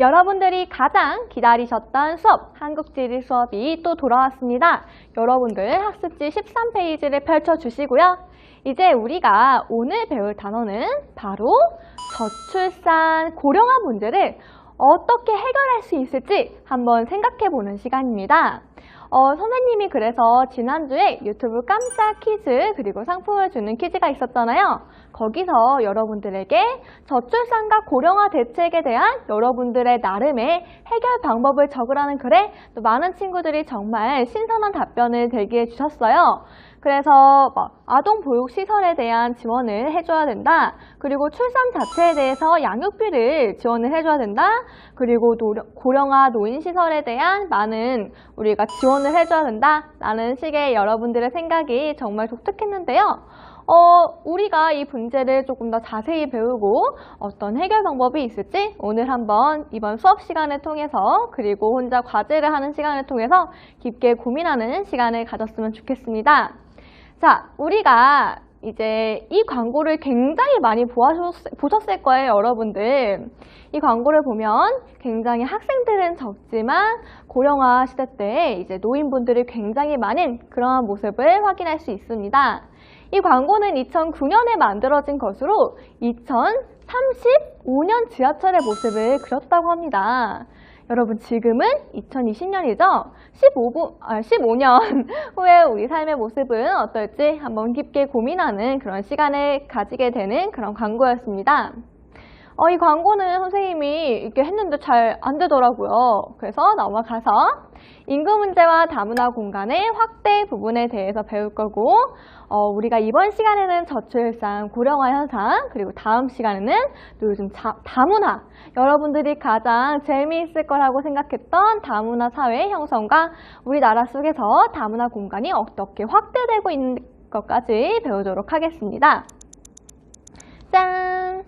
여러분들이 가장 기다리셨던 수업, 한국지리 수업이 또 돌아왔습니다. 여러분들 학습지 13페이지를 펼쳐주시고요. 이제 우리가 오늘 배울 단어는 바로 저출산 고령화 문제를 어떻게 해결할 수 있을지 한번 생각해보는 시간입니다. 선생님이 그래서 지난주에 유튜브 깜짝 퀴즈 그리고 상품을 주는 퀴즈가 있었잖아요. 거기서 여러분들에게 저출산과 고령화 대책에 대한 여러분들의 나름의 해결 방법을 적으라는 글에 또 많은 친구들이 정말 신선한 답변을 대기해 주셨어요. 그래서 아동보육시설에 대한 지원을 해줘야 된다. 그리고 출산 자체에 대해서 양육비를 지원을 해줘야 된다. 그리고 고령화 노인시설에 대한 많은 우리가 지원을 해줘야 된다. 라는 식의 여러분들의 생각이 정말 독특했는데요. 우리가 이 문제를 조금 더 자세히 배우고 어떤 해결 방법이 있을지 오늘 한번 이번 수업 시간을 통해서 그리고 혼자 과제를 하는 시간을 통해서 깊게 고민하는 시간을 가졌으면 좋겠습니다. 자, 우리가 이제 이 광고를 굉장히 많이 보셨을 거예요, 여러분들. 이 광고를 보면 굉장히 학생들은 적지만 고령화 시대 때 이제 노인분들이 굉장히 많은 그러한 모습을 확인할 수 있습니다. 이 광고는 2009년에 만들어진 것으로 2035년 지하철의 모습을 그렸다고 합니다. 여러분 지금은 2020년이죠? 15년 후에 우리 삶의 모습은 어떨지 한번 깊게 고민하는 그런 시간을 가지게 되는 그런 광고였습니다. 이 광고는 선생님이 이렇게 했는데 잘 안 되더라고요. 그래서 넘어가서 인구 문제와 다문화 공간의 확대 부분에 대해서 배울 거고 우리가 이번 시간에는 저출산, 고령화 현상, 그리고 다음 시간에는 또 요즘 다문화, 여러분들이 가장 재미있을 거라고 생각했던 다문화 사회 형성과 우리나라 속에서 다문화 공간이 어떻게 확대되고 있는 것까지 배우도록 하겠습니다. 짠!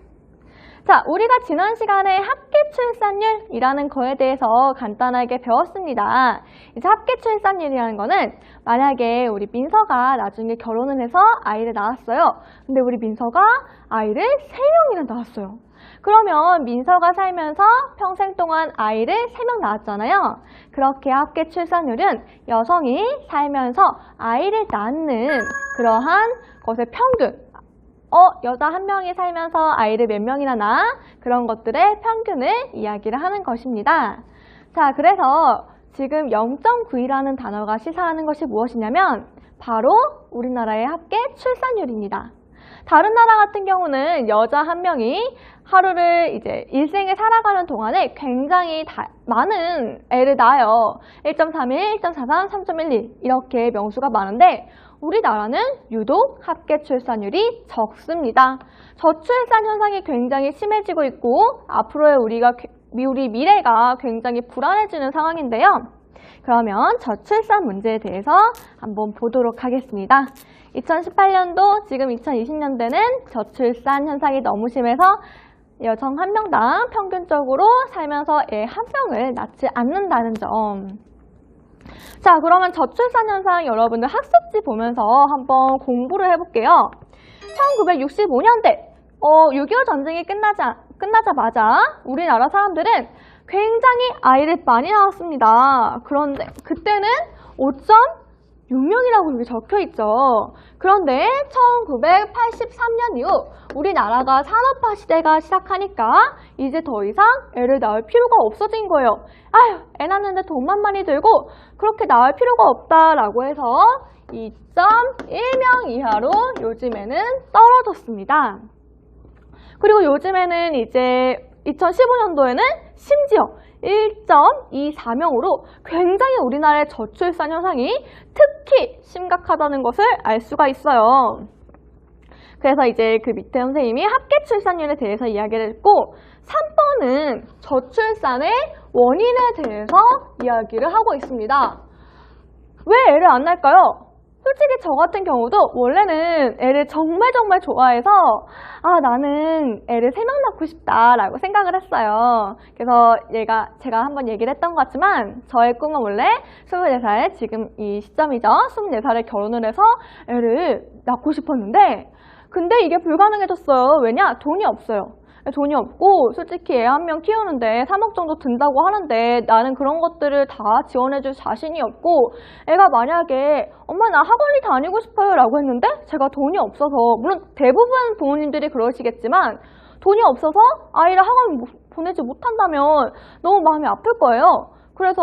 자, 우리가 지난 시간에 합계 출산율이라는 거에 대해서 간단하게 배웠습니다. 이제 합계 출산율이라는 거는 만약에 우리 민서가 나중에 결혼을 해서 아이를 낳았어요. 근데 우리 민서가 아이를 3명이나 낳았어요. 그러면 민서가 살면서 평생 동안 아이를 3명 낳았잖아요. 그렇게 합계 출산율은 여성이 살면서 아이를 낳는 그러한 것의 평균, 여자 한 명이 살면서 아이를 몇 명이나 낳아? 그런 것들의 평균을 이야기를 하는 것입니다. 자, 그래서 지금 0.9이라는 단어가 시사하는 것이 무엇이냐면 바로 우리나라의 합계 출산율입니다. 다른 나라 같은 경우는 여자 한 명이 하루를 이제 일생을 살아가는 동안에 굉장히 많은 애를 낳아요. 1.31, 1.43, 3.12 이렇게 명수가 많은데 우리나라는 유독 합계 출산율이 적습니다. 저출산 현상이 굉장히 심해지고 있고 앞으로의 우리 미래가 굉장히 불안해지는 상황인데요. 그러면 저출산 문제에 대해서 한번 보도록 하겠습니다. 2018년도 지금 2020년대는 저출산 현상이 너무 심해서 여성 한 명당 평균적으로 살면서 애 한 명을 낳지 않는다는 점. 자, 그러면 저출산 현상 여러분들 학습지 보면서 한번 공부를 해볼게요. 1965년대 6.25 전쟁이 끝나자마자 우리나라 사람들은 굉장히 아이를 많이 낳았습니다. 그런데 그때는 5.6명이라고 여기 적혀있죠. 그런데 1983년 이후 우리나라가 산업화 시대가 시작하니까 이제 더 이상 애를 낳을 필요가 없어진 거예요. 아휴, 애 낳는데 돈만 많이 들고 그렇게 낳을 필요가 없다라고 해서 2.1명 이하로 요즘에는 떨어졌습니다. 그리고 요즘에는 이제 2015년도에는 심지어 1.24명으로 굉장히 우리나라의 저출산 현상이 특히 심각하다는 것을 알 수가 있어요. 그래서 이제 그 밑에 선생님이 합계 출산율에 대해서 이야기를 했고 3번은 저출산의 원인에 대해서 이야기를 하고 있습니다. 왜 애를 안 낳을까요? 솔직히 저 같은 경우도 원래는 애를 정말 좋아해서 나는 애를 3명 낳고 싶다라고 생각을 했어요. 그래서 제가 한번 얘기를 했던 것 같지만 저의 꿈은 원래 24살, 지금 이 시점이죠. 24살에 결혼을 해서 애를 낳고 싶었는데 근데 이게 불가능해졌어요. 왜냐? 돈이 없어요. 돈이 없고 솔직히 애 한 명 키우는데 3억 정도 든다고 하는데 나는 그런 것들을 다 지원해줄 자신이 없고 애가 만약에 엄마 나 학원이 다니고 싶어요 라고 했는데 제가 돈이 없어서 물론 대부분 부모님들이 그러시겠지만 돈이 없어서 아이를 학원 보내지 못한다면 너무 마음이 아플 거예요. 그래서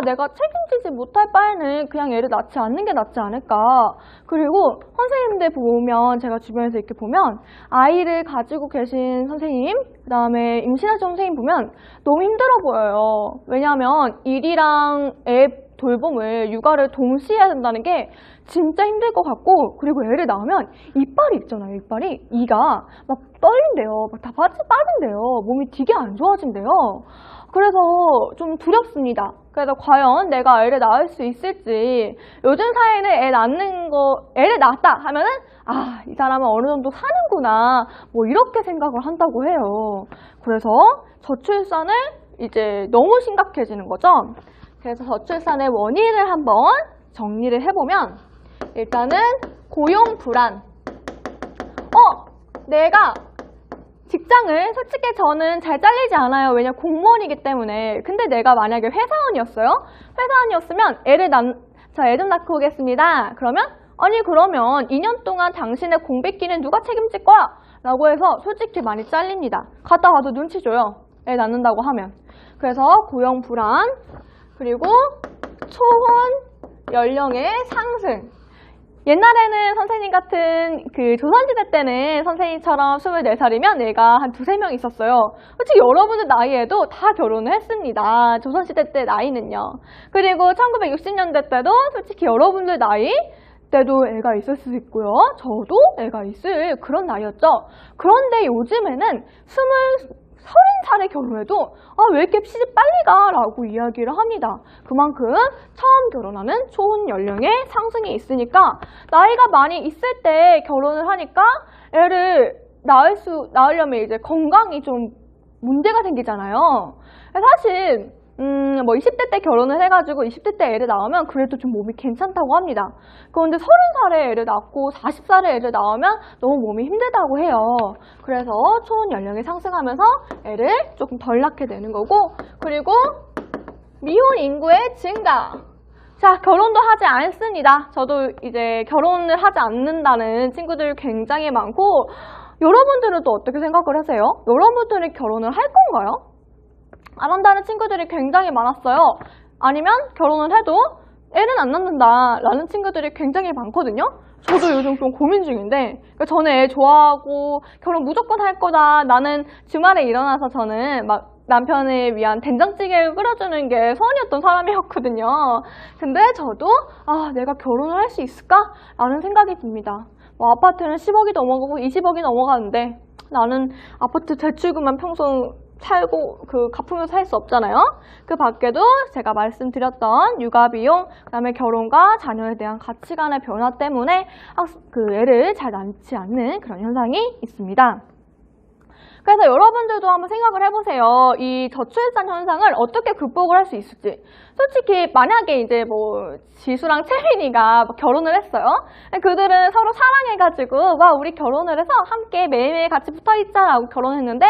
내가 책임지지 못할 바에는 그냥 애를 낳지 않는 게 낫지 않을까. 그리고 선생님들 보면 제가 주변에서 이렇게 보면 아이를 가지고 계신 선생님, 그 다음에 임신하신 선생님 보면 너무 힘들어 보여요. 왜냐하면 일이랑 애 돌봄을 육아를 동시에 해야 된다는 게 진짜 힘들 것 같고 그리고 애를 낳으면 이빨이 있잖아요. 이가 막 떨린대요. 막 다 빠진대요. 몸이 되게 안 좋아진대요. 그래서 좀 두렵습니다. 그래서 과연 내가 애를 낳을 수 있을지 요즘 사회는 애를 낳았다 하면은 이 사람은 어느 정도 사는구나 뭐 이렇게 생각을 한다고 해요. 그래서 저출산을 이제 너무 심각해지는 거죠. 그래서 저출산의 원인을 한번 정리를 해보면 일단은 고용 불안. 내가 직장을 솔직히 저는 잘 잘리지 않아요. 왜냐 공무원이기 때문에. 근데 내가 만약에 회사원이었어요. 회사원이었으면 애 좀 낳고 오겠습니다. 그러면 그러면 2년 동안 당신의 공백기는 누가 책임질 거야? 라고 해서 솔직히 많이 잘립니다. 갔다 와도 눈치 줘요. 애 낳는다고 하면. 그래서 고용 불안 그리고 초혼 연령의 상승. 옛날에는 선생님 같은 조선시대 때는 선생님처럼 24살이면 애가 한 2~3명 있었어요. 솔직히 여러분들 나이에도 다 결혼을 했습니다. 조선시대 때 나이는요. 그리고 1960년대 때도 솔직히 여러분들 나이 때도 애가 있을 수 있고요. 저도 애가 있을 그런 나이였죠. 그런데 요즘에는 30살에 결혼해도 왜 이렇게 시집 빨리 가? 라고 이야기를 합니다. 그만큼 처음 결혼하는 초혼 연령의 상승이 있으니까 나이가 많이 있을 때 결혼을 하니까 애를 낳으려면 이제 건강이 좀 문제가 생기잖아요. 사실 20대 때 결혼을 해가지고 20대 때 애를 낳으면 그래도 좀 몸이 괜찮다고 합니다. 그런데 30살에 애를 낳고 40살에 애를 낳으면 너무 몸이 힘들다고 해요. 그래서 초혼 연령이 상승하면서 애를 조금 덜 낳게 되는 거고 그리고 미혼 인구의 증가. 자, 결혼도 하지 않습니다. 저도 이제 결혼을 하지 않는다는 친구들 굉장히 많고 여러분들은 또 어떻게 생각을 하세요? 여러분들은 결혼을 할 건가요? 안 한다는 친구들이 굉장히 많았어요. 아니면 결혼을 해도 애는 안 낳는다 라는 친구들이 굉장히 많거든요. 저도 요즘 좀 고민 중인데 저는 애 좋아하고 결혼 무조건 할 거다. 나는 주말에 일어나서 저는 막 남편을 위한 된장찌개를 끓여주는 게 소원이었던 사람이었거든요. 근데 저도 내가 결혼을 할 수 있을까? 라는 생각이 듭니다. 아파트는 10억이 넘어가고 20억이 넘어가는데 나는 아파트 대출금만 평소 살고 갚으면서 살 수 없잖아요. 그 밖에도 제가 말씀드렸던 육아비용, 그다음에 결혼과 자녀에 대한 가치관의 변화 때문에 애를 잘 낳지 않는 그런 현상이 있습니다. 그래서 여러분들도 한번 생각을 해보세요. 이 저출산 현상을 어떻게 극복을 할 수 있을지. 솔직히 만약에 이제 지수랑 채린이가 결혼을 했어요. 그들은 서로 사랑해가지고 우리 결혼을 해서 함께 매일매일 같이 붙어있자라고 결혼했는데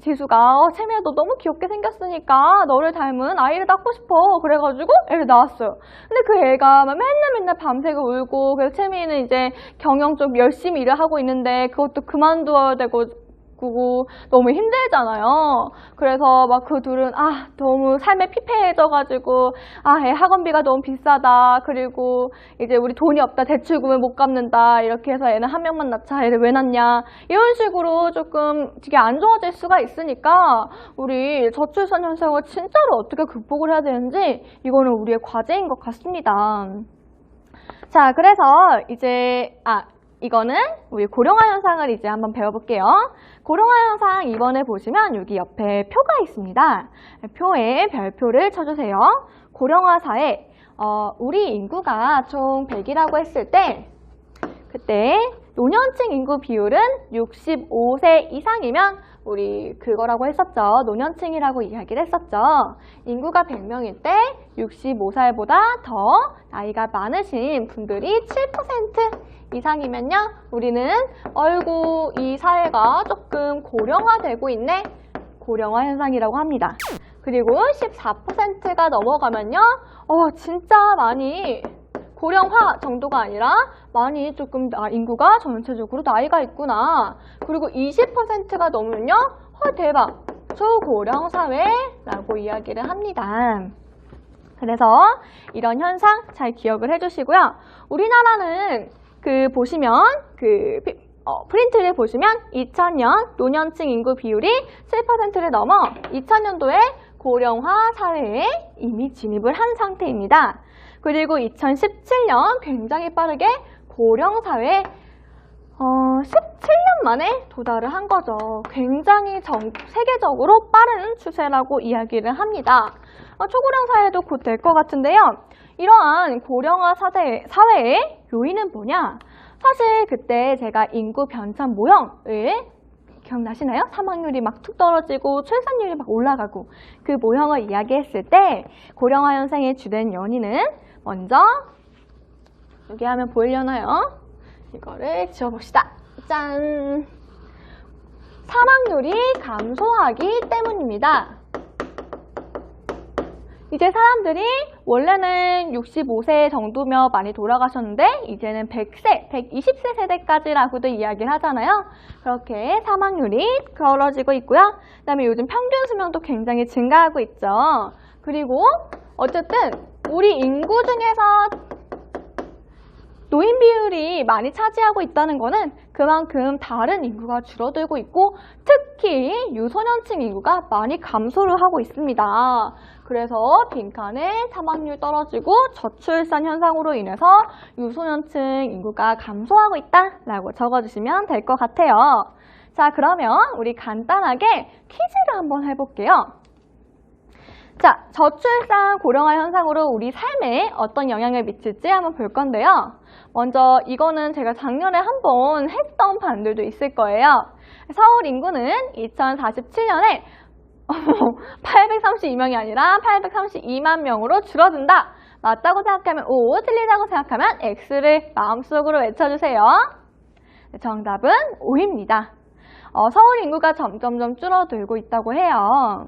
지수가 채미야 너 너무 귀엽게 생겼으니까 너를 닮은 아이를 낳고 싶어 그래가지고 애를 낳았어요. 근데 그 애가 맨날 밤새고 울고 그래서 채미는 이제 경영 쪽 열심히 일을 하고 있는데 그것도 그만둬야 되고 너무 힘들잖아요. 그래서 그 둘은 너무 삶에 피폐해져가지고 애 학원비가 너무 비싸다. 그리고 이제 우리 돈이 없다. 대출금을 못 갚는다. 이렇게 해서 애는 한 명만 낳자. 애를 왜 낳냐. 이런 식으로 조금 되게 안 좋아질 수가 있으니까 우리 저출산 현상을 진짜로 어떻게 극복을 해야 되는지 이거는 우리의 과제인 것 같습니다. 자, 그래서 이제 이거는 우리 고령화 현상을 이제 한번 배워볼게요. 고령화 현상 이번에 보시면 여기 옆에 표가 있습니다. 표에 별표를 쳐주세요. 고령화 사회, 우리 인구가 총 100이라고 했을 때 그때 노년층 인구 비율은 65세 이상이면 우리 그거라고 했었죠. 노년층이라고 이야기를 했었죠. 인구가 100명일 때 65살보다 더 나이가 많으신 분들이 7% 이상이면요. 우리는 어이구 이 사회가 조금 고령화되고 있네. 고령화 현상이라고 합니다. 그리고 14%가 넘어가면요. 진짜 많이 고령화 정도가 아니라 많이 조금 인구가 전체적으로 나이가 있구나. 그리고 20%가 넘으면요. 대박! 초고령 사회라고 이야기를 합니다. 그래서 이런 현상 잘 기억을 해주시고요. 우리나라는 보시면 프린트를 보시면 2000년 노년층 인구 비율이 7%를 넘어 2000년도에 고령화 사회에 이미 진입을 한 상태입니다. 그리고 2017년 굉장히 빠르게 고령 사회에 17년 만에 도달을 한 거죠. 굉장히 세계적으로 빠른 추세라고 이야기를 합니다. 초고령 사회도 곧 될 것 같은데요. 이러한 고령화 사회의 요인은 뭐냐? 사실 그때 제가 인구 변천 모형을 기억나시나요? 사망률이 막 툭 떨어지고 출산율이 막 올라가고 그 모형을 이야기했을 때 고령화 현상의 주된 연인은 먼저 여기 하면 보이려나요? 이거를 지워봅시다. 짠! 사망률이 감소하기 때문입니다. 이제 사람들이 원래는 65세 정도면 많이 돌아가셨는데 이제는 100세, 120세 세대까지라고도 이야기를 하잖아요. 그렇게 사망률이 떨어지고 있고요. 그 다음에 요즘 평균 수명도 굉장히 증가하고 있죠. 그리고 어쨌든 우리 인구 중에서 노인 비율이 많이 차지하고 있다는 것은 그만큼 다른 인구가 줄어들고 있고 특히 유소년층 인구가 많이 감소를 하고 있습니다. 그래서 빈칸에 사망률 떨어지고 저출산 현상으로 인해서 유소년층 인구가 감소하고 있다라고 적어주시면 될 것 같아요. 자, 그러면 우리 간단하게 퀴즈를 한번 해볼게요. 자, 저출산 고령화 현상으로 우리 삶에 어떤 영향을 미칠지 한번 볼 건데요. 먼저 이거는 제가 작년에 한번 했던 반들도 있을 거예요. 서울 인구는 2047년에 832명이 아니라 832만 명으로 줄어든다. 맞다고 생각하면 O, 틀리다고 생각하면 X를 마음속으로 외쳐주세요. 정답은 O입니다. 서울 인구가 점점점 줄어들고 있다고 해요.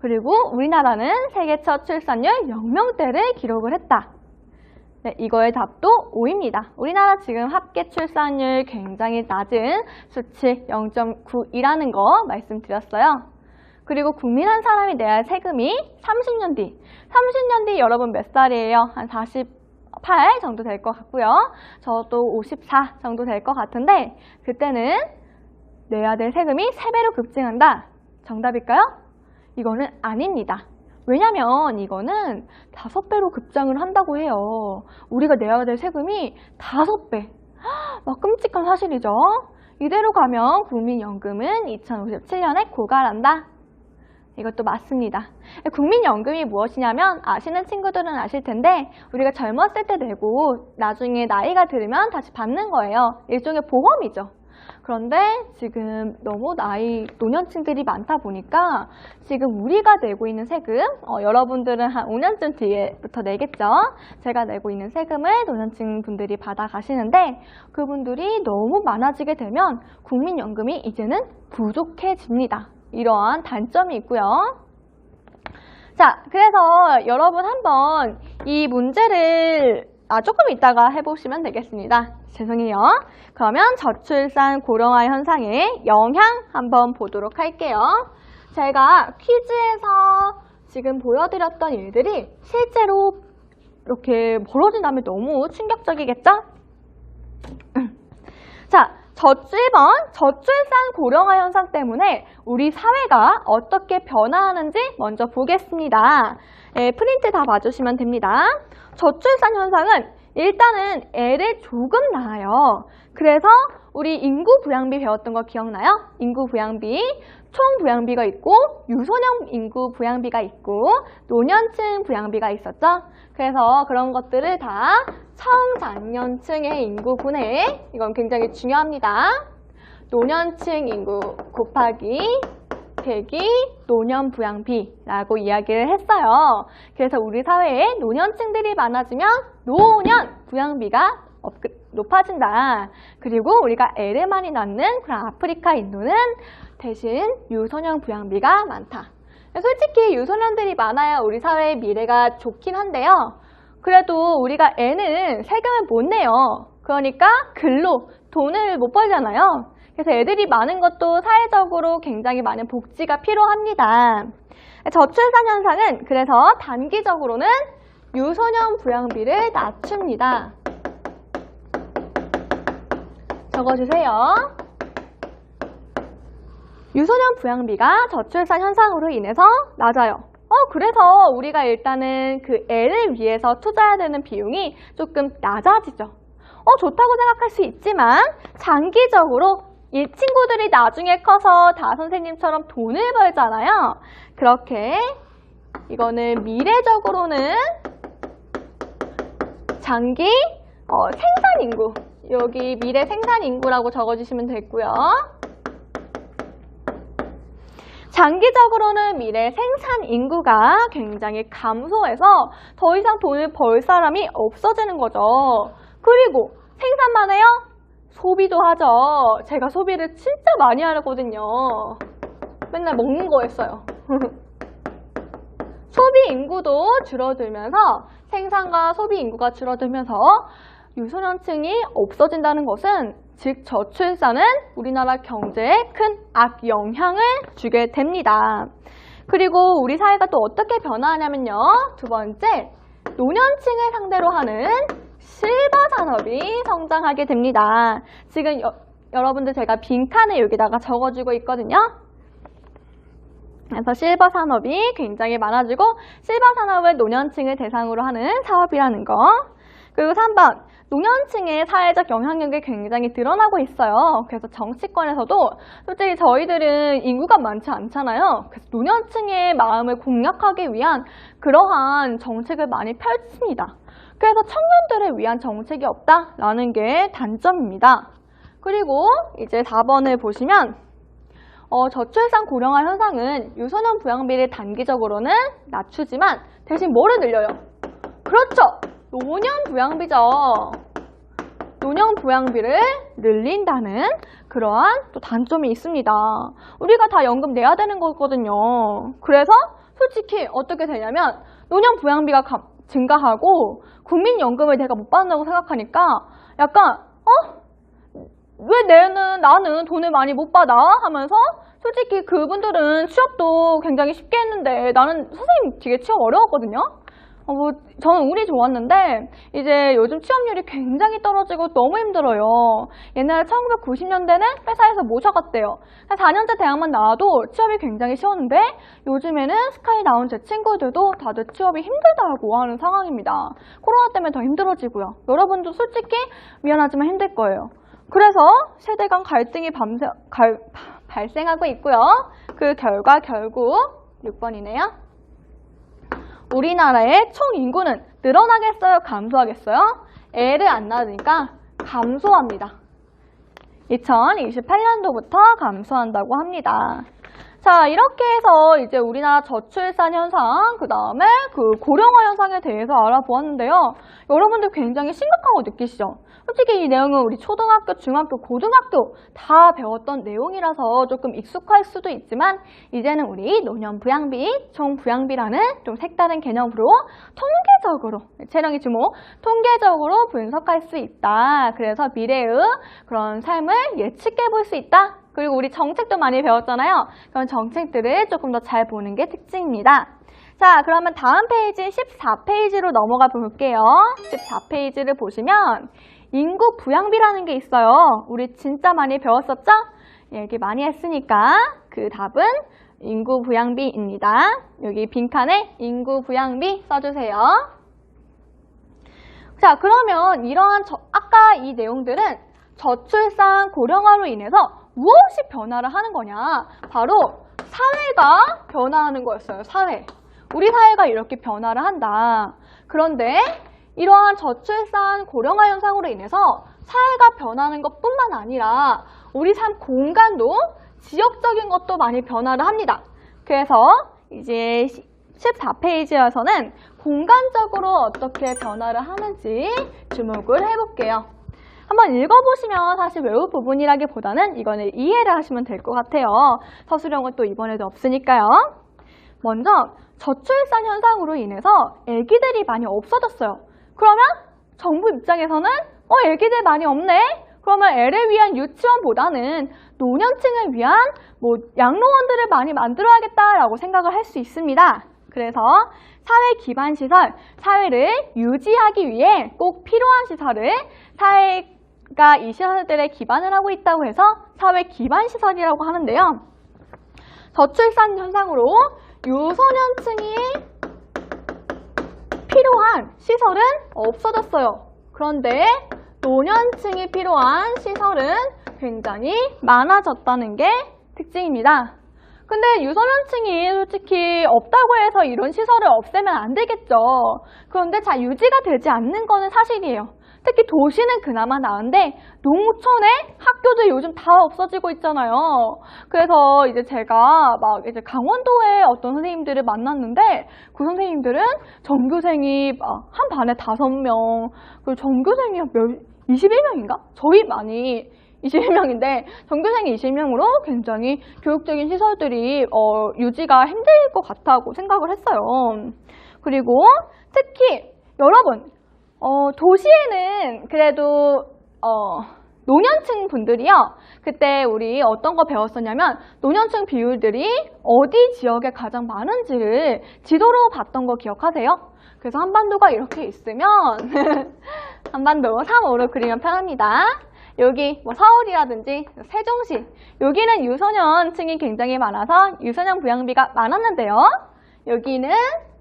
그리고 우리나라는 세계 첫 출산율 0명대를 기록을 했다. 네, 이거의 답도 O입니다. 우리나라 지금 합계 출산율 굉장히 낮은 수치 0.92라는 거 말씀드렸어요. 그리고 국민 한 사람이 내야 할 세금이 30년 뒤 여러분 몇 살이에요? 한 48 정도 될 것 같고요. 저도 54 정도 될 것 같은데 그때는 내야 될 세금이 3배로 급증한다. 정답일까요? 이거는 아닙니다. 왜냐면 이거는 5배로 급장을 한다고 해요. 우리가 내야 될 세금이 5배. 막 끔찍한 사실이죠. 이대로 가면 국민연금은 2057년에 고갈한다. 이것도 맞습니다. 국민연금이 무엇이냐면 아시는 친구들은 아실 텐데 우리가 젊었을 때 내고 나중에 나이가 들으면 다시 받는 거예요. 일종의 보험이죠. 그런데 지금 너무 노년층들이 많다 보니까 지금 우리가 내고 있는 세금, 여러분들은 한 5년쯤 뒤에부터 내겠죠. 제가 내고 있는 세금을 노년층 분들이 받아가시는데 그분들이 너무 많아지게 되면 국민연금이 이제는 부족해집니다. 이러한 단점이 있고요. 자, 그래서 여러분 한번 이 문제를 조금 이따가 해보시면 되겠습니다. 죄송해요. 그러면 저출산 고령화 현상의 영향 한번 보도록 할게요. 제가 퀴즈에서 지금 보여드렸던 일들이 실제로 이렇게 벌어진다면 너무 충격적이겠죠? 자, 저출산 고령화 현상 때문에 우리 사회가 어떻게 변화하는지 먼저 보겠습니다. 프린트 다 봐주시면 됩니다. 저출산 현상은 일단은 애를 조금 낳아요. 그래서 우리 인구 부양비 배웠던 거 기억나요? 인구 부양비, 총 부양비가 있고 유소년 인구 부양비가 있고 노년층 부양비가 있었죠. 그래서 그런 것들을 다 청장년층의 인구 분해, 이건 굉장히 중요합니다. 노년층 인구 곱하기 대기 노년 부양비라고 이야기를 했어요. 그래서 우리 사회에 노년층들이 많아지면 노년 부양비가 높아진다. 그리고 우리가 애를 많이 낳는 그런 아프리카 인도는 대신 유소년 부양비가 많다. 솔직히 유소년들이 많아야 우리 사회의 미래가 좋긴 한데요. 그래도 우리가 애는 세금을 못 내요. 그러니까 글로 돈을 못 벌잖아요. 그래서 애들이 많은 것도 사회적으로 굉장히 많은 복지가 필요합니다. 저출산 현상은 그래서 단기적으로는 유소년 부양비를 낮춥니다. 적어주세요. 유소년 부양비가 저출산 현상으로 인해서 낮아요. 그래서 우리가 일단은 그 애를 위해서 투자해야 되는 비용이 조금 낮아지죠. 좋다고 생각할 수 있지만 장기적으로 이 친구들이 나중에 커서 다 선생님처럼 돈을 벌잖아요. 그렇게 이거는 미래적으로는 장기 생산인구, 여기 미래 생산인구라고 적어주시면 되고요. 장기적으로는 미래 생산인구가 굉장히 감소해서 더 이상 돈을 벌 사람이 없어지는 거죠. 그리고 생산만 해요? 소비도 하죠. 제가 소비를 진짜 많이 하거든요. 맨날 먹는 거였어요. 소비 인구도 줄어들면서 생산과 소비 인구가 줄어들면서 유소년층이 없어진다는 것은 즉 저출산은 우리나라 경제에 큰 악영향을 주게 됩니다. 그리고 우리 사회가 또 어떻게 변화하냐면요. 두 번째, 노년층을 상대로 하는 실버 산업이 성장하게 됩니다. 지금 여러분들 제가 빈칸을 여기다가 적어주고 있거든요. 그래서 실버 산업이 굉장히 많아지고 실버 산업은 노년층을 대상으로 하는 사업이라는 거. 그리고 3번, 노년층의 사회적 영향력이 굉장히 드러나고 있어요. 그래서 정치권에서도 솔직히 저희들은 인구가 많지 않잖아요. 그래서 노년층의 마음을 공략하기 위한 그러한 정책을 많이 펼칩니다. 그래서 청년들을 위한 정책이 없다라는 게 단점입니다. 그리고 이제 4번을 보시면 저출산 고령화 현상은 유소년 부양비를 단기적으로는 낮추지만 대신 뭐를 늘려요? 그렇죠! 노년 부양비죠. 노년 부양비를 늘린다는 그러한 또 단점이 있습니다. 우리가 다 연금 내야 되는 거거든요. 그래서 솔직히 어떻게 되냐면 노년 부양비가 증가하고 국민연금을 내가 못 받는다고 생각하니까 약간 왜 나는 돈을 많이 못 받아? 하면서 솔직히 그분들은 취업도 굉장히 쉽게 했는데 나는 선생님 되게 취업 어려웠거든요. 저는 운이 좋았는데 이제 요즘 취업률이 굉장히 떨어지고 너무 힘들어요. 옛날에 1990년대는 회사에서 모셔갔대요. 4년제 대학만 나와도 취업이 굉장히 쉬웠는데 요즘에는 스카이 나온 제 친구들도 다들 취업이 힘들다고 하는 상황입니다. 코로나 때문에 더 힘들어지고요. 여러분도 솔직히 미안하지만 힘들 거예요. 그래서 세대 간 갈등이 발생하고 있고요. 그 결과 결국 6번이네요. 우리나라의 총 인구는 늘어나겠어요? 감소하겠어요? 애를 안 낳으니까 감소합니다. 2028년도부터 감소한다고 합니다. 자, 이렇게 해서 이제 우리나라 저출산 현상, 그 다음에 그 고령화 현상에 대해서 알아보았는데요. 여러분들 굉장히 심각한 거 느끼시죠? 솔직히 이 내용은 우리 초등학교, 중학교, 고등학교 다 배웠던 내용이라서 조금 익숙할 수도 있지만 이제는 우리 노년 부양비, 총 부양비라는 좀 색다른 개념으로 통계적으로, 채령이 주모, 통계적으로 분석할 수 있다. 그래서 미래의 그런 삶을 예측해 볼 수 있다. 그리고 우리 정책도 많이 배웠잖아요. 그런 정책들을 조금 더 잘 보는 게 특징입니다. 자, 그러면 다음 페이지 14페이지로 넘어가 볼게요. 14페이지를 보시면 인구 부양비라는 게 있어요. 우리 진짜 많이 배웠었죠? 얘기 많이 했으니까 그 답은 인구 부양비입니다. 여기 빈칸에 인구 부양비 써주세요. 자, 그러면 이러한 아까 이 내용들은 저출산 고령화로 인해서 무엇이 변화를 하는 거냐? 바로 사회가 변화하는 거였어요. 사회. 우리 사회가 이렇게 변화를 한다. 그런데 이러한 저출산 고령화 현상으로 인해서 사회가 변하는 것뿐만 아니라 우리 삶 공간도 지역적인 것도 많이 변화를 합니다. 그래서 이제 14페이지에서는 공간적으로 어떻게 변화를 하는지 주목을 해볼게요. 한번 읽어보시면 사실 외울 부분이라기보다는 이거는 이해를 하시면 될 것 같아요. 서술형은 또 이번에도 없으니까요. 먼저 저출산 현상으로 인해서 아기들이 많이 없어졌어요. 그러면 정부 입장에서는 아기들 많이 없네? 그러면 애를 위한 유치원보다는 노년층을 위한 양로원들을 많이 만들어야겠다라고 생각을 할 수 있습니다. 그래서 사회 기반 시설, 사회를 유지하기 위해 꼭 필요한 시설을 사회가 이 시설들에 기반을 하고 있다고 해서 사회 기반 시설이라고 하는데요. 저출산 현상으로 유소년층이 필요한 시설은 없어졌어요. 그런데 노년층이 필요한 시설은 굉장히 많아졌다는 게 특징입니다. 근데 유소년층이 솔직히 없다고 해서 이런 시설을 없애면 안 되겠죠. 그런데 잘 유지가 되지 않는 거는 사실이에요. 특히 도시는 그나마 나은데 농촌에 학교도 요즘 다 없어지고 있잖아요. 그래서 이제 제가 막 이제 강원도에 어떤 선생님들을 만났는데 그 선생님들은 전교생이 한 반에 5명, 그리고 전교생이 21명인가? 저희 많이 21명인데 전교생이 20명으로 굉장히 교육적인 시설들이 유지가 힘들 것 같다고 생각을 했어요. 그리고 특히 여러분 도시에는 그래도 노년층 분들이요. 그때 우리 어떤 거 배웠었냐면 노년층 비율들이 어디 지역에 가장 많은지를 지도로 봤던 거 기억하세요? 그래서 한반도가 이렇게 있으면 한반도 3호로 그리면 편합니다. 여기 서울이라든지 세종시 여기는 유소년층이 굉장히 많아서 유소년 부양비가 많았는데요. 여기는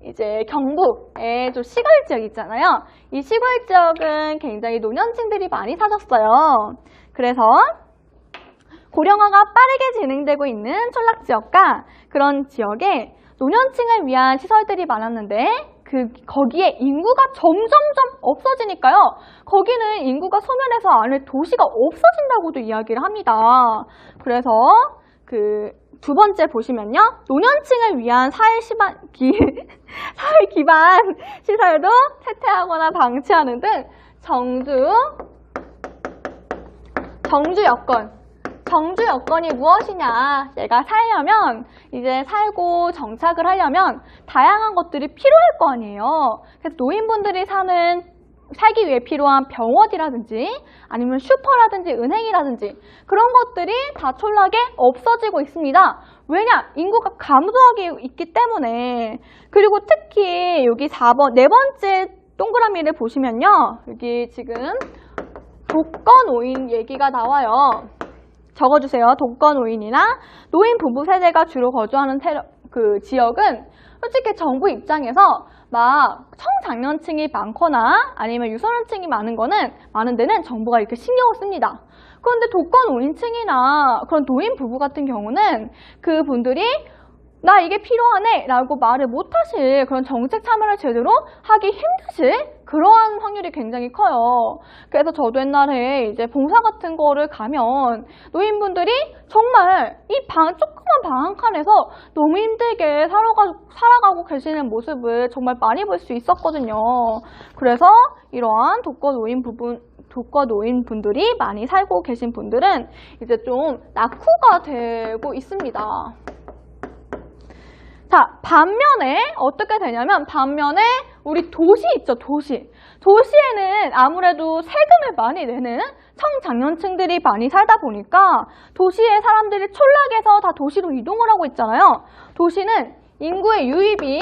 이제 경북의 좀 시골 지역 있잖아요. 이 시골 지역은 굉장히 노년층들이 많이 사셨어요. 그래서 고령화가 빠르게 진행되고 있는 촌락 지역과 그런 지역에 노년층을 위한 시설들이 많았는데 거기에 인구가 점점점 없어지니까요. 거기는 인구가 소멸해서 안에 도시가 없어진다고도 이야기를 합니다. 그래서 두 번째 보시면요. 노년층을 위한 사회 기반 시설도 쇠퇴하거나 방치하는 등 정주 여건이 무엇이냐? 내가 살려면 이제 살고 정착을 하려면 다양한 것들이 필요할 거 아니에요. 그래서 노인분들이 살기 위해 필요한 병원이라든지 아니면 슈퍼라든지 은행이라든지 그런 것들이 다 촌락에 없어지고 있습니다. 왜냐? 인구가 감소하고 있기 때문에. 그리고 특히 여기 4번, 4번째 동그라미를 보시면요. 여기 지금 독거노인 얘기가 나와요. 적어주세요. 독거노인이나 노인 부부 세대가 주로 거주하는 지역은 솔직히 정부 입장에서 막 청장년층이 많거나 아니면 유소년층이 많은 데는 정부가 이렇게 신경을 씁니다. 그런데 독거노인층이나 그런 노인 부부 같은 경우는 그분들이 나 이게 필요하네 라고 말을 못하실 그런 정책 참여를 제대로 하기 힘드실 그러한 확률이 굉장히 커요. 그래서 저도 옛날에 이제 봉사 같은 거를 가면 노인분들이 정말 이 조그만 방 한 칸에서 너무 힘들게 살아가고 계시는 모습을 정말 많이 볼 수 있었거든요. 그래서 이러한 독거노인 분들이 많이 살고 계신 분들은 이제 좀 낙후가 되고 있습니다. 자, 반면에 어떻게 되냐면 우리 도시 있죠, 도시. 도시에는 아무래도 세금을 많이 내는 청장년층들이 많이 살다 보니까 도시의 사람들이 촌락에서 다 도시로 이동을 하고 있잖아요. 도시는 인구의 유입이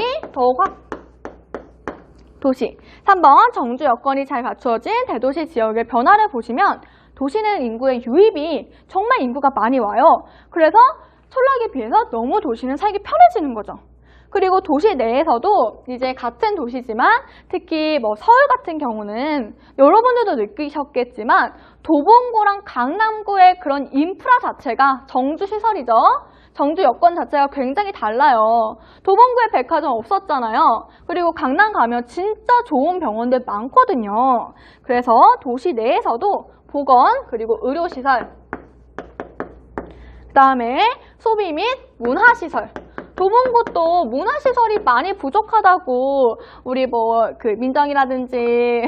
도시. 3번 정주 여건이 잘 갖추어진 대도시 지역의 변화를 보시면 도시는 인구의 유입이 정말 인구가 많이 와요. 그래서 촌락에 비해서 너무 도시는 살기 편해지는 거죠. 그리고 도시 내에서도 이제 같은 도시지만 특히 서울 같은 경우는 여러분들도 느끼셨겠지만 도봉구랑 강남구의 그런 인프라 자체가 정주 시설이죠. 정주 여건 자체가 굉장히 달라요. 도봉구에 백화점 없었잖아요. 그리고 강남 가면 진짜 좋은 병원들 많거든요. 그래서 도시 내에서도 보건 그리고 의료시설 다음에 소비 및 문화시설. 도봉구도 문화시설이 많이 부족하다고 우리 민정이라든지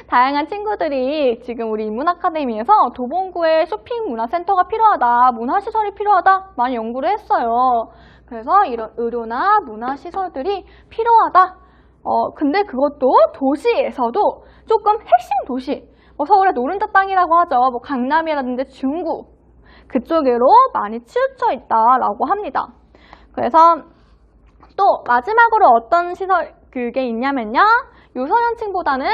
다양한 친구들이 지금 우리 인문아카데미에서 도봉구에 쇼핑 문화센터가 필요하다, 문화시설이 필요하다 많이 연구를 했어요. 그래서 이런 의료나 문화시설들이 필요하다. 근데 그것도 도시에서도 조금 핵심 도시, 서울의 노른자 땅이라고 하죠. 강남이라든지 중구 그쪽으로 많이 치우쳐 있다라고 합니다. 그래서 또 마지막으로 어떤 시설 그게 있냐면요. 유소년층보다는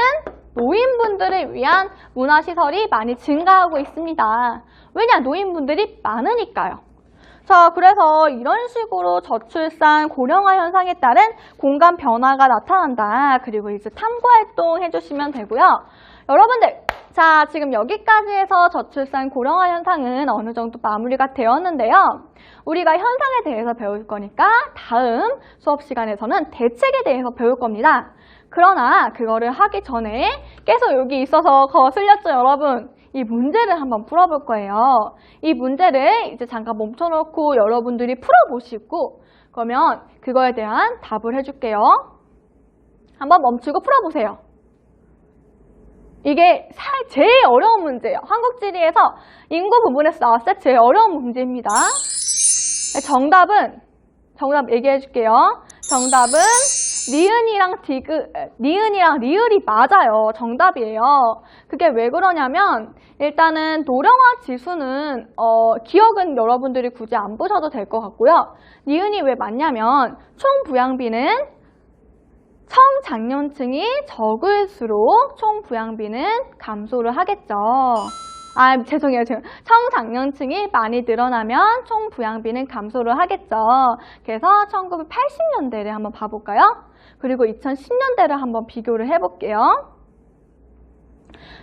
노인분들을 위한 문화시설이 많이 증가하고 있습니다. 왜냐? 노인분들이 많으니까요. 자, 그래서 이런 식으로 저출산 고령화 현상에 따른 공간 변화가 나타난다. 그리고 이제 탐구활동 해주시면 되고요. 여러분들, 자, 지금 여기까지 해서 저출산 고령화 현상은 어느 정도 마무리가 되었는데요. 우리가 현상에 대해서 배울 거니까 다음 수업 시간에서는 대책에 대해서 배울 겁니다. 그러나 그거를 하기 전에 계속 여기 있어서 거슬렸죠, 여러분? 이 문제를 한번 풀어볼 거예요. 이 문제를 이제 잠깐 멈춰놓고 여러분들이 풀어보시고 그러면 그거에 대한 답을 해줄게요. 한번 멈추고 풀어보세요. 이게 제일 어려운 문제예요. 한국지리에서 인구 부분에서 나왔을 때 제일 어려운 문제입니다. 정답 얘기해 줄게요. 정답은 니은이랑 리을이 맞아요. 정답이에요. 그게 왜 그러냐면 일단은 노령화 지수는 기억은 여러분들이 굳이 안 보셔도 될 것 같고요. 니은이 왜 맞냐면 총 부양비는 청장년층이 적을수록 총 부양비는 감소를 하겠죠. 죄송해요. 청장년층이 많이 늘어나면 총 부양비는 감소를 하겠죠. 그래서 1980년대를 한번 봐볼까요? 그리고 2010년대를 한번 비교를 해볼게요.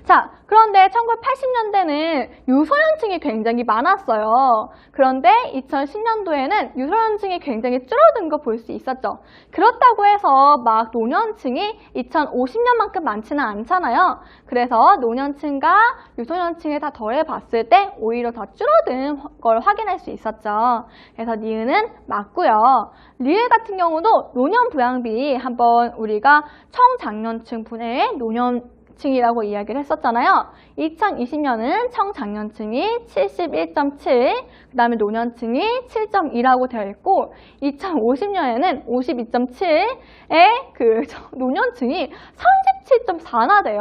자, 그런데 1980년대는 유소년층이 굉장히 많았어요. 그런데 2010년도에는 유소년층이 굉장히 줄어든 거 볼 수 있었죠. 그렇다고 해서 막 노년층이 2050년만큼 많지는 않잖아요. 그래서 노년층과 유소년층을 다 더해봤을 때 오히려 더 줄어든 걸 확인할 수 있었죠. 그래서 니은은 맞고요. 리을 같은 경우도 노년 부양비 한번 우리가 청장년층 분의 노년층이라고 이야기를 했었잖아요. 2020년은 청장년층이 71.7, 그 다음에 노년층이 7.2라고 되어 있고 2050년에는 52.7의 노년층이 37.4나 돼요.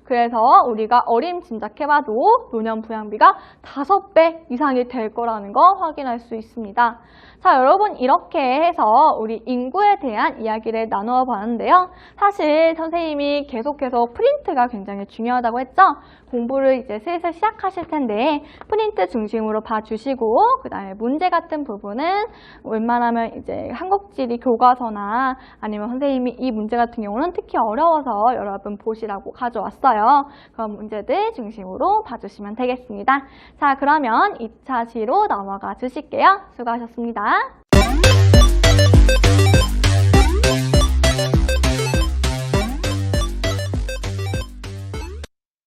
그래서 우리가 어림짐작해봐도 노년 부양비가 5배 이상이 될 거라는 거 확인할 수 있습니다. 자, 여러분 이렇게 해서 우리 인구에 대한 이야기를 나누어 봤는데요. 사실 선생님이 계속해서 프린트가 굉장히 중요하다고 했죠. 공부를 이제 슬슬 시작하실 텐데 프린트 중심으로 봐주시고 그 다음에 문제 같은 부분은 웬만하면 이제 한국지리 교과서나 아니면 선생님이 이 문제 같은 경우는 특히 어려워서 여러분 보시라고 가져왔어요. 그런 문제들 중심으로 봐주시면 되겠습니다. 자, 그러면 2차 시로 넘어가 주실게요. 수고하셨습니다.